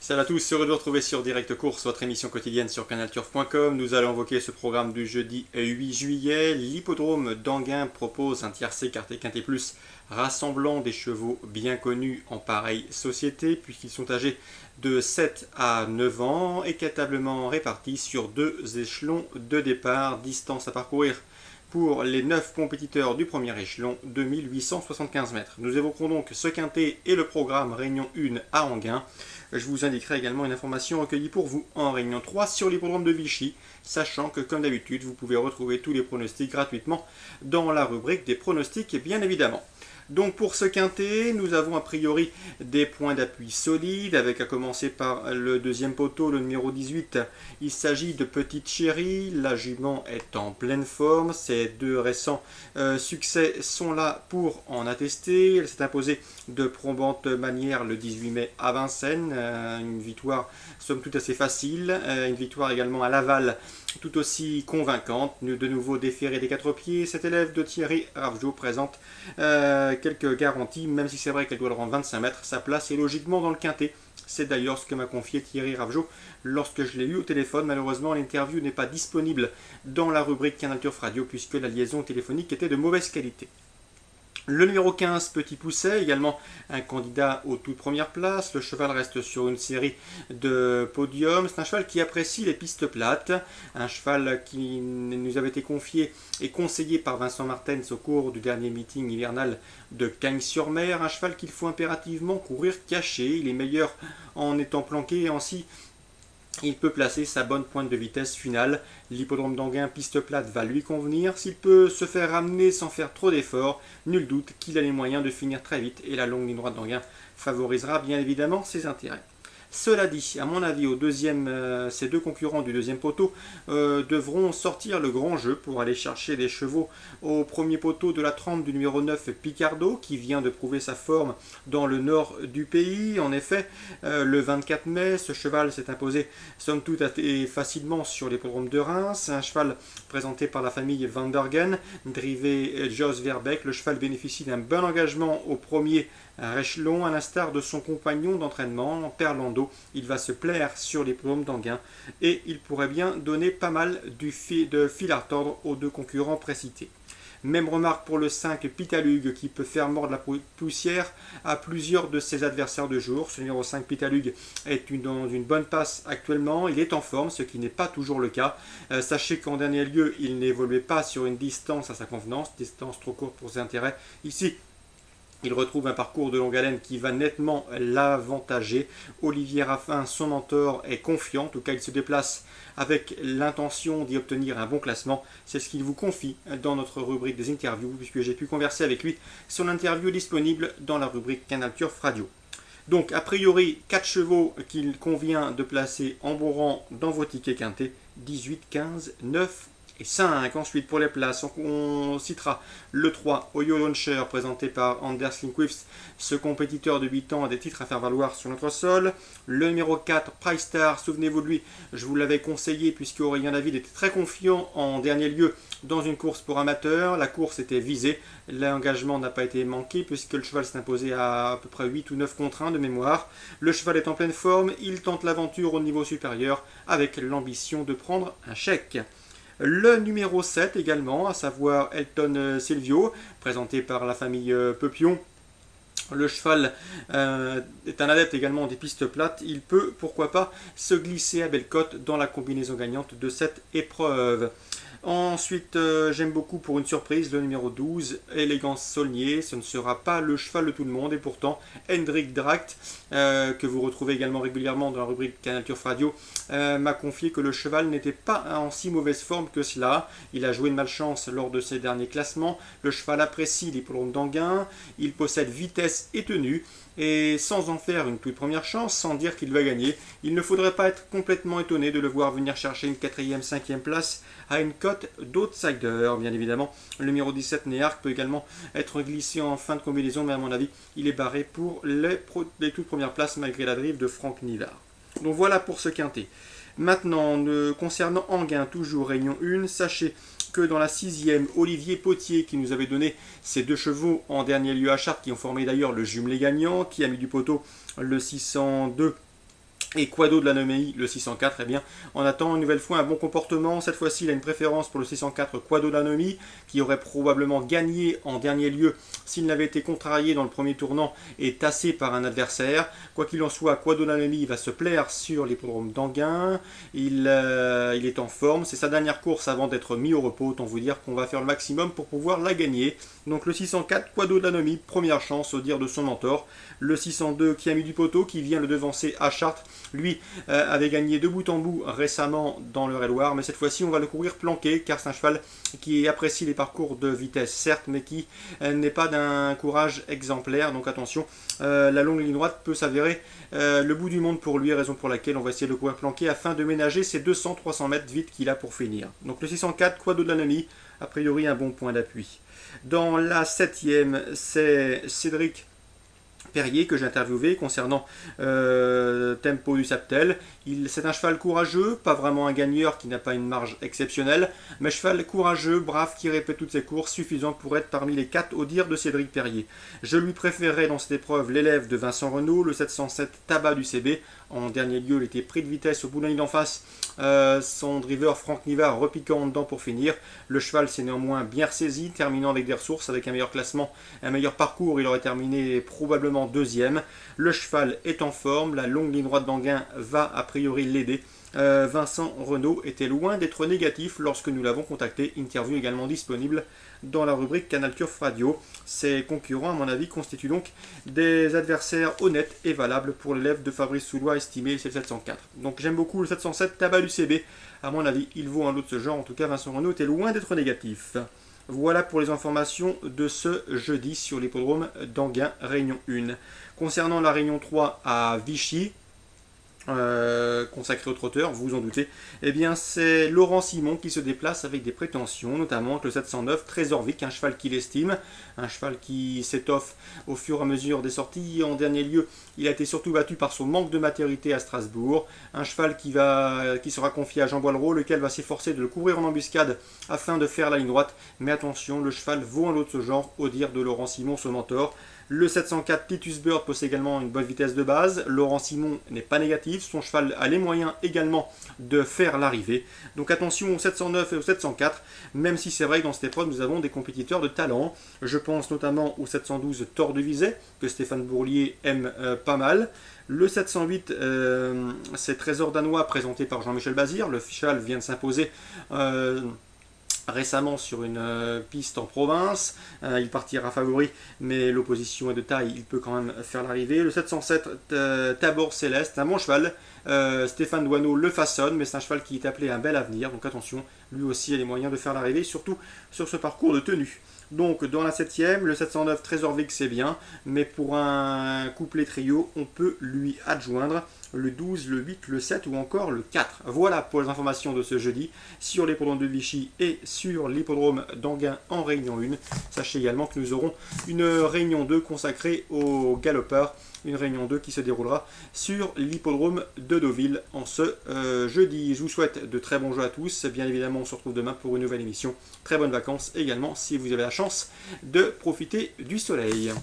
Salut à tous, heureux de vous retrouver sur Direct Course, votre émission quotidienne sur canalturf.com. Nous allons invoquer ce programme du jeudi 8 juillet. L'hippodrome d'Anguin propose un tiercé quarté quinté plus rassemblant des chevaux bien connus en pareille société puisqu'ils sont âgés de 7 à 9 ans, équitablement répartis sur deux échelons de départ, distance à parcourir pour les 9 compétiteurs du premier échelon, 2875 mètres. Nous évoquerons donc ce quintet et le programme Réunion 1 à Anguin. Je vous indiquerai également une information recueillie pour vous en Réunion 3 sur l'hippodrome de Vichy, sachant que comme d'habitude, vous pouvez retrouver tous les pronostics gratuitement dans la rubrique des pronostics, bien évidemment. Donc pour ce quintet, nous avons a priori des points d'appui solides, avec à commencer par le deuxième poteau, le numéro 18. Il s'agit de Petite Chérie, la jument est en pleine forme, ses deux récents succès sont là pour en attester. Elle s'est imposée de probante manière le 18 mai à Vincennes, une victoire somme toute assez facile, une victoire également à Laval tout aussi convaincante, de nouveau déféré des quatre pieds. Cet élève de Thierry Ravgeot présente quelques garanties, même si c'est vrai qu'elle doit le rendre 25 mètres, sa place est logiquement dans le quintet. C'est d'ailleurs ce que m'a confié Thierry Ravgeot lorsque je l'ai eu au téléphone. Malheureusement, l'interview n'est pas disponible dans la rubrique Canal Turf Radio puisque la liaison téléphonique était de mauvaise qualité. Le numéro 15, Petit Pousset, également un candidat aux toutes premières places. Le cheval reste sur une série de podiums. C'est un cheval qui apprécie les pistes plates. Un cheval qui nous avait été confié et conseillé par Vincent Martens au cours du dernier meeting hivernal de Cagnes-sur-Mer. Un cheval qu'il faut impérativement courir caché. Il est meilleur en étant planqué et ainsi il peut placer sa bonne pointe de vitesse finale. L'hippodrome d'Anguin, piste plate, va lui convenir. S'il peut se faire ramener sans faire trop d'efforts, nul doute qu'il a les moyens de finir très vite et la longue ligne droite d'Anguin favorisera bien évidemment ses intérêts. Cela dit, à mon avis, ces deux concurrents du deuxième poteau devront sortir le grand jeu pour aller chercher des chevaux au premier poteau de la trempe du numéro 9 Picardo, qui vient de prouver sa forme dans le nord du pays. En effet, le 24 mai, ce cheval s'est imposé somme toute assez facilement sur l'hippodrome de Reims. Un cheval présenté par la famille Van der Gen, drivé Jos Verbeek. Le cheval bénéficie d'un bon engagement au premier échelon, à l'instar de son compagnon d'entraînement, Perlando. Il va se plaire sur les l'hippodrome d'Anguin et il pourrait bien donner pas mal de fil à retordre aux deux concurrents précités. Même remarque pour le 5 Pitalugue qui peut faire mordre la poussière à plusieurs de ses adversaires de jour. Ce numéro 5 Pitalugue est dans une bonne passe actuellement. Il est en forme, ce qui n'est pas toujours le cas. Sachez qu'en dernier lieu, il n'évoluait pas sur une distance à sa convenance, distance trop courte pour ses intérêts. Ici, il retrouve un parcours de longue haleine qui va nettement l'avantager. Olivier Raffin, son mentor, est confiant. En tout cas, il se déplace avec l'intention d'y obtenir un bon classement. C'est ce qu'il vous confie dans notre rubrique des interviews, puisque j'ai pu converser avec lui sur l'interview disponible dans la rubrique Canal Turf Radio. Donc, a priori, 4 chevaux qu'il convient de placer en bon rang dans vos tickets quintés. 18, 15, 9 et 5. Ensuite, pour les places, on citera le 3, Oyo Launcher, présenté par Anders Lindqvist. Ce compétiteur de 8 ans a des titres à faire valoir sur notre sol. Le numéro 4, Price Star, souvenez-vous de lui, je vous l'avais conseillé puisque Aurélien David était très confiant en dernier lieu dans une course pour amateurs. La course était visée, l'engagement n'a pas été manqué puisque le cheval s'est imposé à peu près 8 ou 9 contre 1 de mémoire. Le cheval est en pleine forme, il tente l'aventure au niveau supérieur avec l'ambition de prendre un chèque. Le numéro 7 également, à savoir Elton Silvio, présenté par la famille Peupion. Le cheval est un adepte également des pistes plates. Il peut, pourquoi pas, se glisser à belle cote dans la combinaison gagnante de cette épreuve. Ensuite, j'aime beaucoup pour une surprise le numéro 12, Élégance Saulnier. Ce ne sera pas le cheval de tout le monde et pourtant Hendrik Dracht, que vous retrouvez également régulièrement dans la rubrique Canal Turf Radio, m'a confié que le cheval n'était pas en si mauvaise forme que cela. Il a joué de malchance lors de ses derniers classements. Le cheval apprécie l'hippodrome d'Anguin. Il possède vitesse et tenue. Et sans en faire une toute première chance, sans dire qu'il va gagner, il ne faudrait pas être complètement étonné de le voir venir chercher une 4e, 5e place à une cote d'outsider. Bien évidemment, le numéro 17, Néarque, peut également être glissé en fin de combinaison, mais à mon avis, il est barré pour les toutes premières places malgré la drive de Franck Nivard. Donc voilà pour ce quintet. Maintenant, concernant Anguin, toujours Réunion 1, sachez que dans la 6e, Olivier Potier, qui nous avait donné ces deux chevaux en dernier lieu à Chartres, qui ont formé d'ailleurs le jumelé gagnant, qui a mis du poteau le 602 Et Quado de l'anomalie, le 604, eh bien, on attend une nouvelle fois un bon comportement. Cette fois-ci, il a une préférence pour le 604 Quado de l'anomalie, qui aurait probablement gagné en dernier lieu s'il n'avait été contrarié dans le premier tournant et tassé par un adversaire. Quoi qu'il en soit, Quado de l'anomalie va se plaire sur l'hippodrome d'Anguin. Il est en forme. C'est sa dernière course avant d'être mis au repos. Autant vous dire qu'on va faire le maximum pour pouvoir la gagner. Donc le 604 Quado de l'anomalie, première chance au dire de son mentor. Le 602 qui a mis du poteau, qui vient le devancer à Chartres. Lui avait gagné de bout en bout récemment dans le Réloir, mais cette fois-ci on va le courir planqué, car c'est un cheval qui apprécie les parcours de vitesse, certes, mais qui n'est pas d'un courage exemplaire, donc attention, la longue ligne droite peut s'avérer le bout du monde pour lui, raison pour laquelle on va essayer de le courir planqué afin de ménager ces 200-300 mètres vite qu'il a pour finir. Donc le 604, Quado de l'anomalie, a priori un bon point d'appui. Dans la 7e, c'est Cédric Perrier que j'ai interviewé concernant Tempo du Saptel. C'est un cheval courageux, pas vraiment un gagneur qui n'a pas une marge exceptionnelle, mais cheval courageux, brave, qui répète toutes ses courses, suffisant pour être parmi les 4 au dire de Cédric Perrier. Je lui préférais dans cette épreuve l'élève de Vincent Renaud, le 707 Tabac du CB. En dernier lieu, il était pris de vitesse au bout d'un ligne d'en face. Son driver Franck Nivard repiquant en dedans pour finir. Le cheval s'est néanmoins bien ressaisi, terminant avec des ressources, avec un meilleur classement, un meilleur parcours. Il aurait terminé probablement deuxième. Le cheval est en forme, la longue ligne droite d'Anguin va a priori l'aider. Vincent Renaud était loin d'être négatif lorsque nous l'avons contacté. Interview également disponible dans la rubrique Canal Turf Radio. Ses concurrents, à mon avis, constituent donc des adversaires honnêtes et valables pour l'élève de Fabrice Soulois estimé, c'est le 704. Donc j'aime beaucoup le 707 Tabac du CB. À mon avis, il vaut un lot de ce genre. En tout cas, Vincent Renaud était loin d'être négatif. Voilà pour les informations de ce jeudi sur l'hippodrome d'Anguin, Réunion 1. Concernant la Réunion 3 à Vichy, consacré au trotteur, vous vous en doutez, eh bien c'est Laurent Simon qui se déplace avec des prétentions, notamment avec le 709 Trésor-Vic, un cheval qu'il estime, un cheval qui s'étoffe au fur et à mesure des sorties. En dernier lieu, il a été surtout battu par son manque de maturité à Strasbourg, un cheval qui sera confié à Jean Boileau, lequel va s'efforcer de le couvrir en embuscade afin de faire la ligne droite, mais attention, le cheval vaut un lot de ce genre, au dire de Laurent Simon, son mentor. Le 704 Titus Bird possède également une bonne vitesse de base. Laurent Simon n'est pas négatif. Son cheval a les moyens également de faire l'arrivée. Donc attention au 709 et au 704. Même si c'est vrai que dans cette épreuve, nous avons des compétiteurs de talent. Je pense notamment au 712 Thor de Vizet, que Stéphane Bourlier aime pas mal. Le 708, c'est Trésor Danois présenté par Jean-Michel Bazir. Le cheval vient de s'imposer récemment sur une piste en province. Il partira favori, mais l'opposition est de taille, il peut quand même faire l'arrivée. Le 707 Tabor Céleste, un bon cheval. Stéphane Douaneau le façonne, mais c'est un cheval qui est appelé à un bel avenir, donc attention, lui aussi a les moyens de faire l'arrivée, surtout sur ce parcours de tenue. Donc dans la 7e, le 709 Trésor-Vic c'est bien, mais pour un couplet trio, on peut lui adjoindre le 12, le 8, le 7 ou encore le 4. Voilà pour les informations de ce jeudi sur l'hippodrome de Vichy et sur l'hippodrome d'Anguin en Réunion 1. Sachez également que nous aurons une Réunion 2 consacrée aux galopeurs, une Réunion 2 qui se déroulera sur l'hippodrome de Deauville en ce jeudi. Je vous souhaite de très bons jeux à tous. Bien évidemment, on se retrouve demain pour une nouvelle émission. Très bonnes vacances également si vous avez la chance de profiter du soleil.